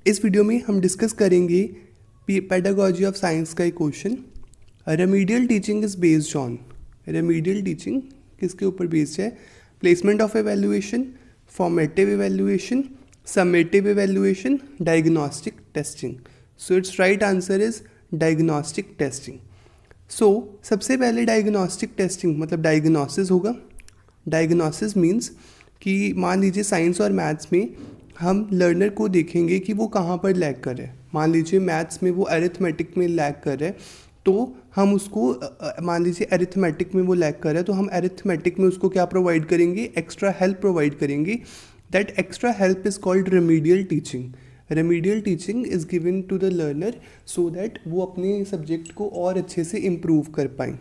इस वीडियो में हम डिस्कस करेंगे पेडागॉजी ऑफ साइंस का एक question. Remedial teaching is based on, remedial teaching किसके ऊपर बेस्ड है? Placement of evaluation, formative evaluation, summative evaluation, diagnostic testing. So its right answer is diagnostic testing. So सबसे पहले डायग्नोस्टिक टेस्टिंग मतलब diagnosis होगा। Diagnosis means कि मान लीजिए साइंस और मैथ्स में हम लर्नर को देखेंगे कि वो कहाँ पर लैग कर रहा है। मान लीजिए मैथ्स में वो अरिथमेटिक में लैग कर रहा है, तो हम उसको मान लीजिए अरिथमेटिक में वो लैग कर रहा है, तो हम अरिथमेटिक में उसको क्या प्रोवाइड करेंगे? एक्स्ट्रा हेल्प प्रोवाइड करेंगे। That extra help is called remedial teaching. Remedial teaching is given to the learner so that वो अपने सब्जेक्ट को और अच्छे से इम्प्रूव कर पाएँ।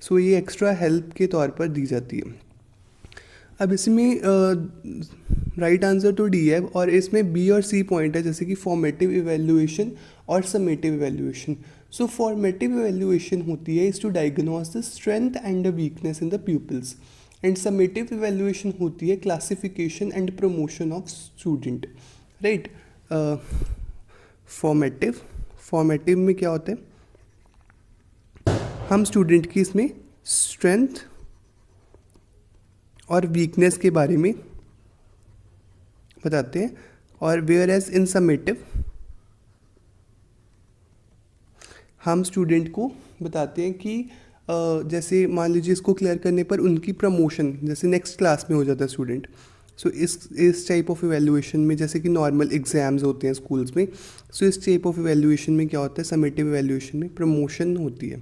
सो ये एक्स्ट्रा हेल्प के तौर पर दी जाती है। अब इसमें राइट आंसर तो डी है और इसमें बी और सी पॉइंट है, जैसे कि फॉर्मेटिव इवेल्युएशन और summative evaluation. So formative evaluation होती है is to diagnose the strength and the weakness in the peoples, and summative evaluation होती है classification and promotion of student. Right. Formative में क्या होता है? हम स्टूडेंट की इसमें स्ट्रेंथ और वीकनेस के बारे में बताते हैं, और वेयर एज इन समेटिव हम स्टूडेंट को बताते हैं कि जैसे मान लीजिए इसको क्लियर करने पर उनकी प्रमोशन जैसे नेक्स्ट क्लास में हो जाता है स्टूडेंट। सो इस टाइप ऑफ इवेल्युएशन में, जैसे कि नॉर्मल एग्जाम्स होते हैं स्कूल्स में, सो इस टाइप ऑफ इवेल्युएशन में क्या होता है? समेटिव इवेल्युएशन में प्रमोशन होती है।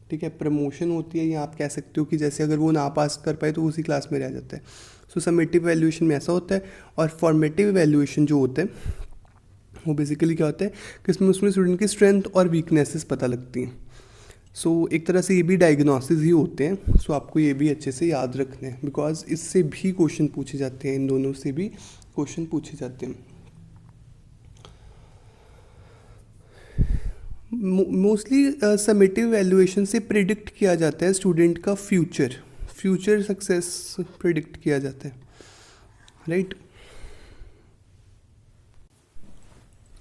ठीक है, प्रमोशन होती है, या आप कह सकते हो कि जैसे अगर वो ना पास कर पाए तो उसी क्लास में रह जाता है। सो समेटिव वैल्यूएशन में ऐसा होता है। और फॉर्मेटिव वैल्यूएशन जो होता है वो बेसिकली क्या होता है कि उसमें स्टूडेंट की स्ट्रेंथ और वीकनेसेस पता लगती हैं। सो एक तरह से ये भी डायग्नोसिस ही होते हैं। सो आपको ये भी अच्छे से याद रखना है, बिकॉज इससे भी क्वेश्चन पूछे जाते हैं, इन दोनों से भी क्वेश्चन पूछे जाते हैं। मोस्टली समेटिव वैल्यूएशन से प्रिडिक्ट किया जाता है स्टूडेंट का फ्यूचर सक्सेस प्रिडिक्ट किया जाता है। Right.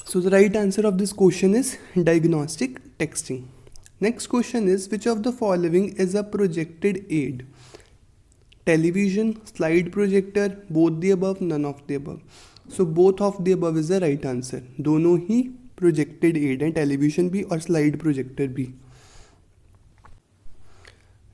So the right answer of this question is diagnostic testing. Next question is which of the following is a projected aid? Television, slide projector, both the above, none of the above. So both of the above is the right answer. दोनों ही projected aid है, television भी और slide projector भी।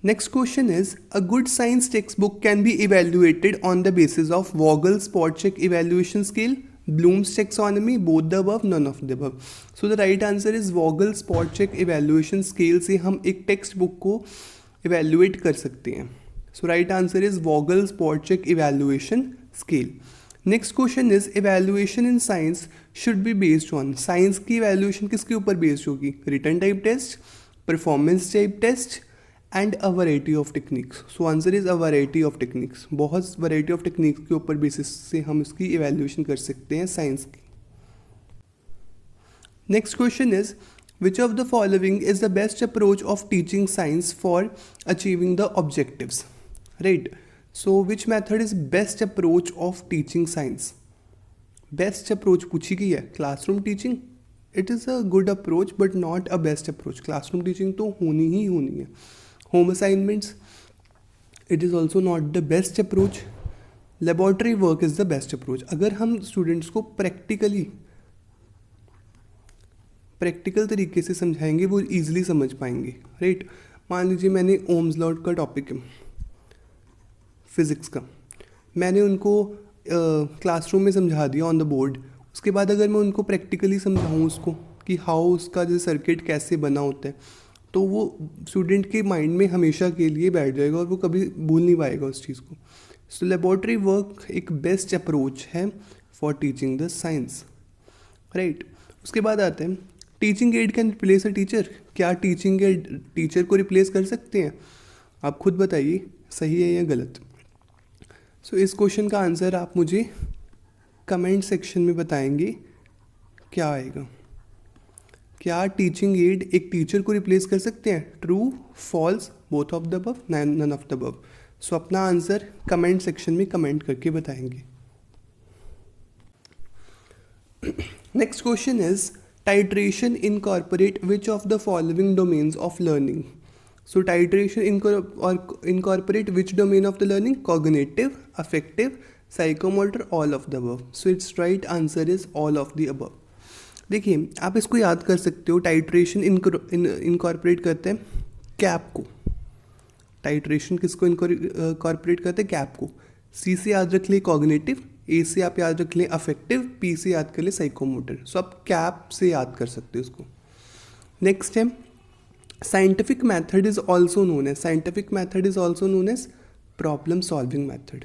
Next question is a good science text book can be evaluated on the basis of Vogel spot check evaluation scale, Bloom's taxonomy, both the above, none of the above. So the right answer is Vogel spot check evaluation scale से हम एक text book को evaluate कर सकते हैं। So right answer is Vogel spot check evaluation scale. Next question is evaluation in science should be based on. Science की evaluation किसके ऊपर बेस्ड होगी? Written type test, performance type test, and a variety of techniques. So answer is a variety of techniques. बहुत variety of techniques के ऊपर basis से हम इसकी इवेल्युएशन कर सकते हैं साइंस की। Next question is which of the following is the best approach of teaching science for achieving the objectives? Right. So which method is best approach of teaching science? Best approach पूछी गई है classroom teaching. It is a good approach but not a best approach. Classroom teaching तो होनी ही होनी है। Home assignments, it is also not the best approach. Laboratory work is the best approach. अगर हम students को प्रैक्टिकल तरीके से समझाएंगे वो ईजिली समझ पाएंगे। राइट। मान लीजिए मैंने ओम्स लॉ का टॉपिक है फिज़िक्स का, मैंने उनको क्लासरूम में समझा दिया ऑन द बोर्ड। उसके बाद अगर मैं उनको प्रैक्टिकली समझाऊँ उसको कि हाउ उसका जो सर्किट कैसे बना होता है, तो वो स्टूडेंट के माइंड में हमेशा के लिए बैठ जाएगा और वो कभी भूल नहीं पाएगा उस चीज़ को। सो लेबॉर्ट्री वर्क एक बेस्ट अप्रोच है for teaching the science. Right. उसके बाद आते हैं teaching add can replace a teacher. क्या टीचिंग एड टीचर को रिप्लेस कर सकते हैं? आप खुद बताइए सही है या गलत। सो इस क्वेश्चन का आंसर आप मुझे कमेंट सेक्शन में बताएंगे क्या आएगा। क्या टीचिंग एड एक टीचर को रिप्लेस कर सकते हैं? True, false, both of the above, none of the above. So अपना आंसर कमेंट सेक्शन में कमेंट करके बताएंगे। Next question is titration incorporate which of the following domains of learning? So titration incorporate which domain of the learning? Cognitive, affective, psychomotor, all of the above. So its right answer is all of the above. देखिए आप इसको याद कर सकते हो. Titration incorporate करते हैं cap को. टाइट्रेशन किसको इनकॉर्पोरेट करते हैं? कैप को. सी से याद रख लिए कॉग्निटिव, ए से आप याद रख लें अफेक्टिव, पी से याद कर ले साइकोमोटर. सो आप कैप से याद कर सकते हो इसको. नेक्स्ट है scientific method is also known as. Scientific method is also known as problem solving method.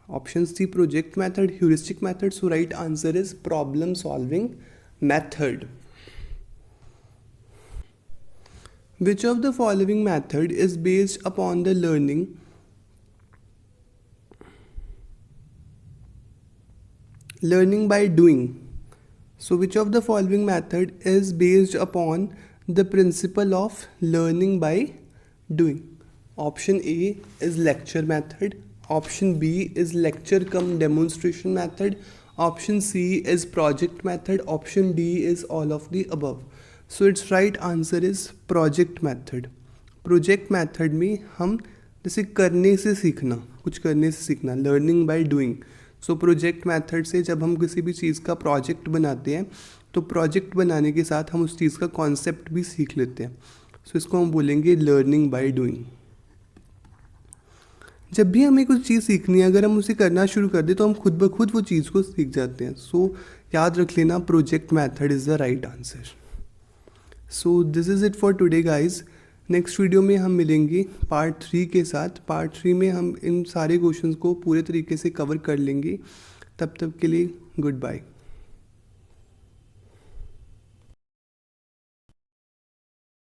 Option C project method, heuristic method. So right answer is problem solving method. Which of the following method is based upon the learning by doing? So which of the following method is based upon the principle of learning by doing? Option A is lecture method. Option B is lecture cum demonstration method. Option C is project method. Option D is all of the above. So its right answer is project method. Project method में हम जैसे करने से सीखना, कुछ करने से सीखना, learning by doing. So project method से जब हम किसी भी चीज़ का प्रोजेक्ट बनाते हैं तो प्रोजेक्ट बनाने के साथ हम उस चीज़ का कॉन्सेप्ट भी सीख लेते हैं. सो इसको हम बोलेंगे लर्निंग बाय डूइंग. जब भी हमें कुछ चीज़ सीखनी है, अगर हम उसे करना शुरू कर दें तो हम खुद ब खुद वो चीज़ को सीख जाते हैं. सो याद रख लेना project method is the right answer. So this is it for today guys. Next video में हम मिलेंगे पार्ट 3 के साथ. पार्ट 3 में हम इन सारे क्वेश्चंस को पूरे तरीके से कवर कर लेंगे. तब तक के लिए गुड बाय.